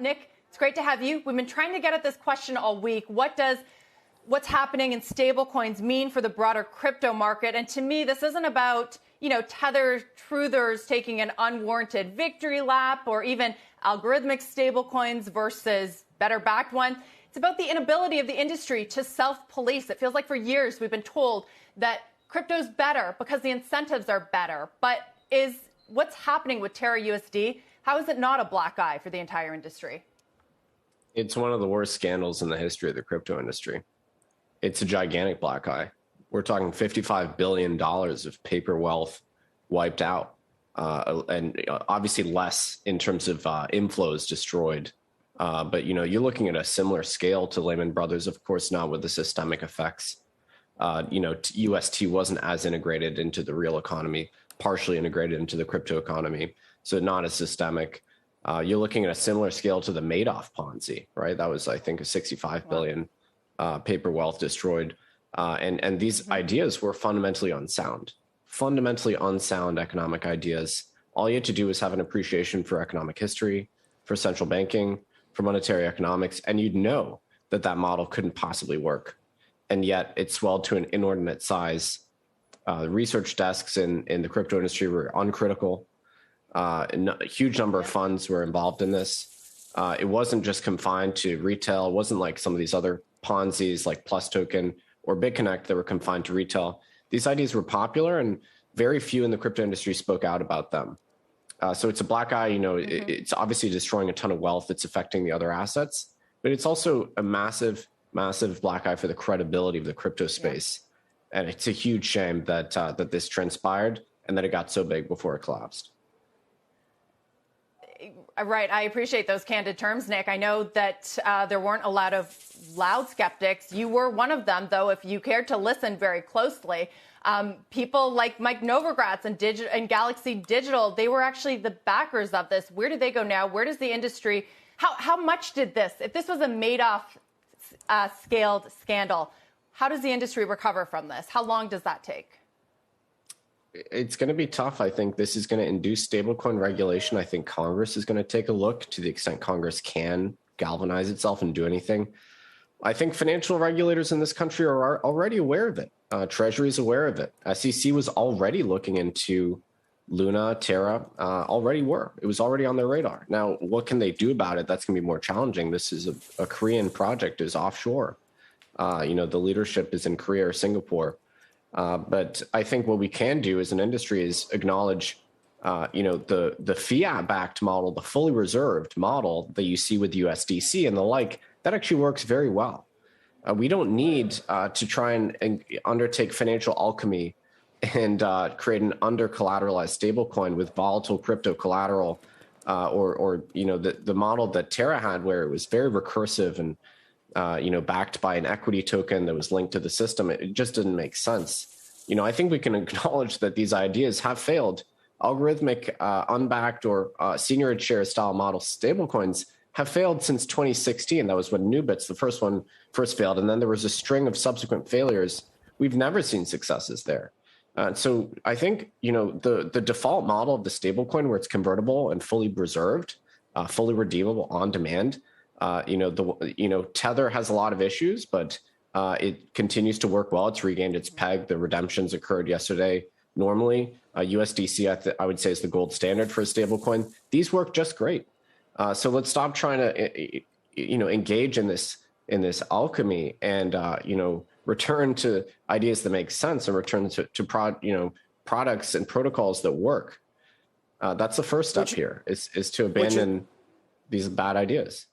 Nick, it's great to have you. We've been trying to get at this question all week. What's happening in stablecoins mean for the broader crypto market? And to me, this isn't about, Tether truthers taking an unwarranted victory lap or even algorithmic stablecoins versus better backed one. It's about the inability of the industry to self-police. It feels like for years we've been told that crypto's better because the incentives are better. But is what's happening with TerraUSD, how is it not a black eye for the entire industry? It's one of the worst scandals in the history of the crypto industry. It's a gigantic black eye. We're talking $55 billion of paper wealth wiped out, and obviously less in terms of inflows destroyed. But, you're looking at a similar scale to Lehman Brothers, of course, not with the systemic effects. UST wasn't as integrated into the real economy, partially integrated into the crypto economy, so not as systemic. You're looking at a similar scale to the Madoff Ponzi, right? That was, I think, a 65 billion paper wealth destroyed. And these ideas were fundamentally unsound economic ideas. All you had to do was have an appreciation for economic history, for central banking, for monetary economics, and you'd know that that model couldn't possibly work. And yet it swelled to an inordinate size. The research desks in the crypto industry were uncritical. A huge number of funds were involved in this. It wasn't just confined to retail. It wasn't like some of these other Ponzi's like Plus Token or BitConnect that were confined to retail. These ideas were popular and very few in the crypto industry spoke out about them. So it's a black eye, it's obviously destroying a ton of wealth. It's affecting the other assets, but it's also a massive, massive black eye for the credibility of the crypto space. Yeah. And it's a huge shame that that this transpired and that it got so big before it collapsed. Right. I appreciate those candid terms, Nick. I know that there weren't a lot of loud skeptics. You were one of them, though, if you cared to listen very closely. People like Mike Novogratz and Galaxy Digital, they were actually the backers of this. Where do they go now? Where does the industry, how much did this, if this was a Madoff scaled scandal, how does the industry recover from this? How long does that take? It's going to be tough. I think this is going to induce stablecoin regulation. I think Congress is going to take a look to the extent Congress can galvanize itself and do anything. I think financial regulators in this country are already aware of it. Treasury is aware of it. SEC was already looking into Luna, Terra, it was already on their radar. Now, what can they do about it? That's going to be more challenging. This is a Korean project, is offshore. The leadership is in Korea or Singapore. But I think what we can do as an industry is acknowledge, the fiat-backed model, the fully reserved model that you see with USDC and the like, that actually works very well. We don't need to try and undertake financial alchemy and create an under-collateralized stablecoin with volatile crypto collateral, or the model that Terra had, where it was very recursive and backed by an equity token that was linked to the system. It just didn't make sense. I think we can acknowledge that these ideas have failed. Algorithmic, unbacked, or senior share style model stablecoins have failed since 2016. That was when Nubits, the first one, first failed. And then there was a string of subsequent failures. We've never seen successes there. So I think, the default model of the stablecoin, where it's convertible and fully reserved, fully redeemable on demand, Tether has a lot of issues, but it continues to work well. It's regained its peg. The redemptions occurred yesterday. Normally, USDC, I would say, is the gold standard for a stablecoin. These work just great. So let's stop trying to, engage in this alchemy and, return to ideas that make sense and return to products and protocols that work. That's the first step here, is to abandon these bad ideas.